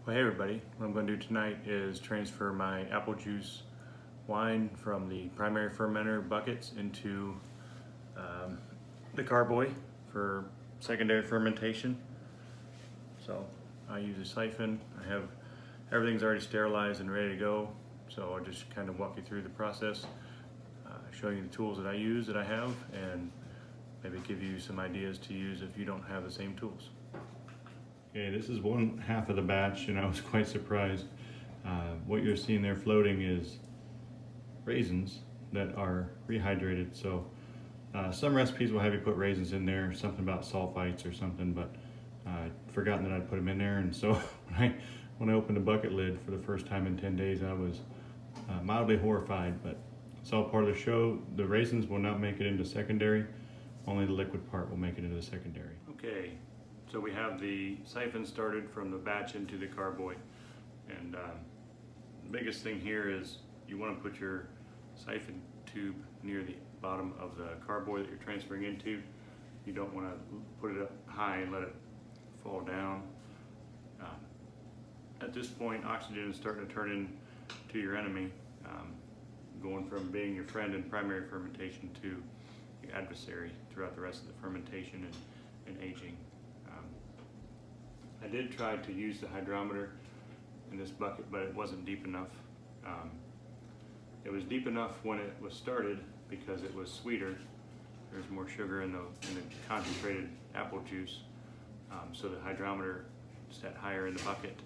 Well, hey everybody, what I'm going to do tonight is transfer my apple juice wine from the primary fermenter buckets into the carboy for secondary fermentation. So I use a siphon. I have everything's already sterilized and ready to go, so I'll just kind of walk you through the process, show you the tools that I use that I have, and maybe give you some ideas to use if you don't have the same tools. Okay, this is one half of the batch, and I was quite surprised. What you're seeing there floating is raisins that are rehydrated. So some recipes will have you put raisins in there, something about sulfites or something, but I'd forgotten that I'd put them in there. And so when I opened the bucket lid for the first time in 10 days, I was mildly horrified, but it's all part of the show. The raisins will not make it into secondary, only the liquid part will make it into the secondary. Okay. So we have the siphon started from the batch into the carboy, and the biggest thing here is you want to put your siphon tube near the bottom of the carboy that you're transferring into. You don't want to put it up high and let it fall down. At this point, oxygen is starting to turn into your enemy, going from being your friend in primary fermentation to your adversary throughout the rest of the fermentation and aging. I did try to use the hydrometer in this bucket, but it wasn't deep enough. It was deep enough when it was started because it was sweeter. There's more sugar in the concentrated apple juice, so the hydrometer set higher in the bucket.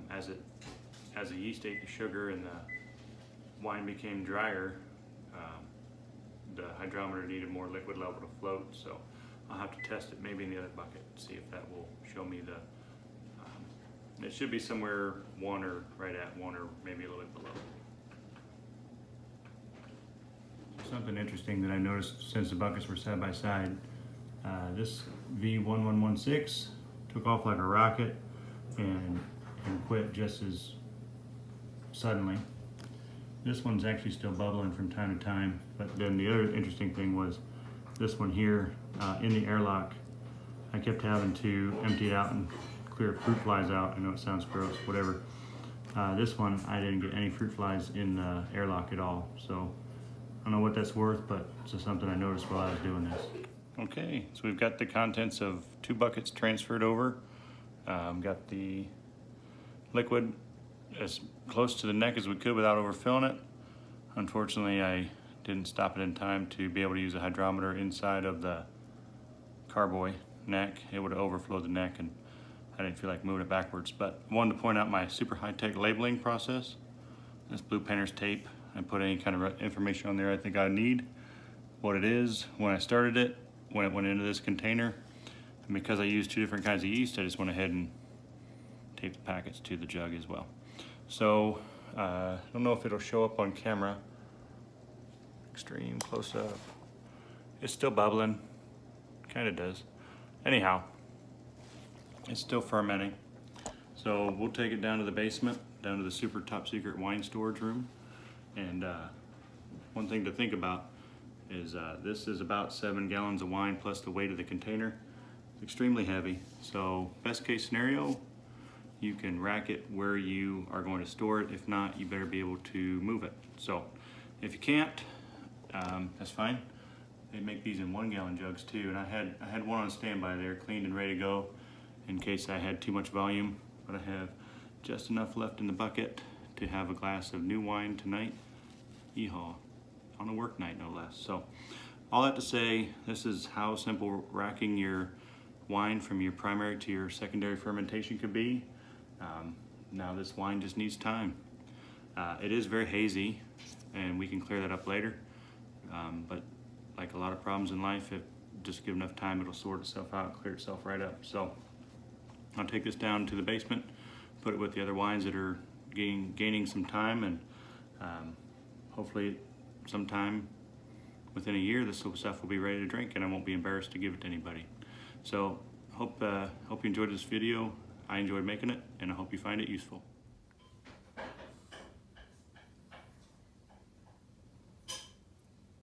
As the yeast ate the sugar and the wine became drier, the hydrometer needed more liquid level to float. So I'll have to test it maybe in the other bucket, see if that will show me the, it should be somewhere one or right at one or maybe a little bit below. Something interesting that I noticed since the buckets were side by side, this V1116 took off like a rocket and quit just as suddenly. This one's actually still bubbling from time to time, but then the other interesting thing was this one here in the airlock, I kept having to empty it out and clear fruit flies out. I know it sounds gross, whatever. This one, I didn't get any fruit flies in the airlock at all. So I don't know what that's worth, but it's just something I noticed while I was doing this. Okay, so we've got the contents of 2 buckets transferred over. Got the liquid as close to the neck as we could without overfilling it. Unfortunately, I didn't stop it in time to be able to use a hydrometer inside of the carboy neck. It would have overflowed the neck and I didn't feel like moving it backwards. But I wanted to point out my super high-tech labeling process. This blue painter's tape. I put any kind of information on there I think I need, what it is, when I started it, when it went into this container. And because I used 2 different kinds of yeast, I just went ahead and taped the packets to the jug as well. So I don't know if it'll show up on camera. Extreme close up. It's still bubbling, kind of does. Anyhow, it's still fermenting. So we'll take it down to the basement, down to the super top secret wine storage room. And one thing to think about is this is about 7 gallons of wine plus the weight of the container. It's extremely heavy. So best case scenario, you can rack it where you are going to store it. If not, you better be able to move it. So if you can't, that's fine. They make these in 1 gallon jugs too, and I had one on standby there, cleaned and ready to go in case I had too much volume, but I have just enough left in the bucket to have a glass of new wine tonight. Yeehaw. On a work night, no less. So all that to say, this is how simple racking your wine from your primary to your secondary fermentation could be. Now this wine just needs time. It is very hazy, and we can clear that up later. But like a lot of problems in life, if just give enough time, it'll sort itself out, clear itself right up. So I'll take this down to the basement, put it with the other wines that are gaining some time, and hopefully sometime within a year, this stuff will be ready to drink, and I won't be embarrassed to give it to anybody. So hope you enjoyed this video. I enjoyed making it, and I hope you find it useful.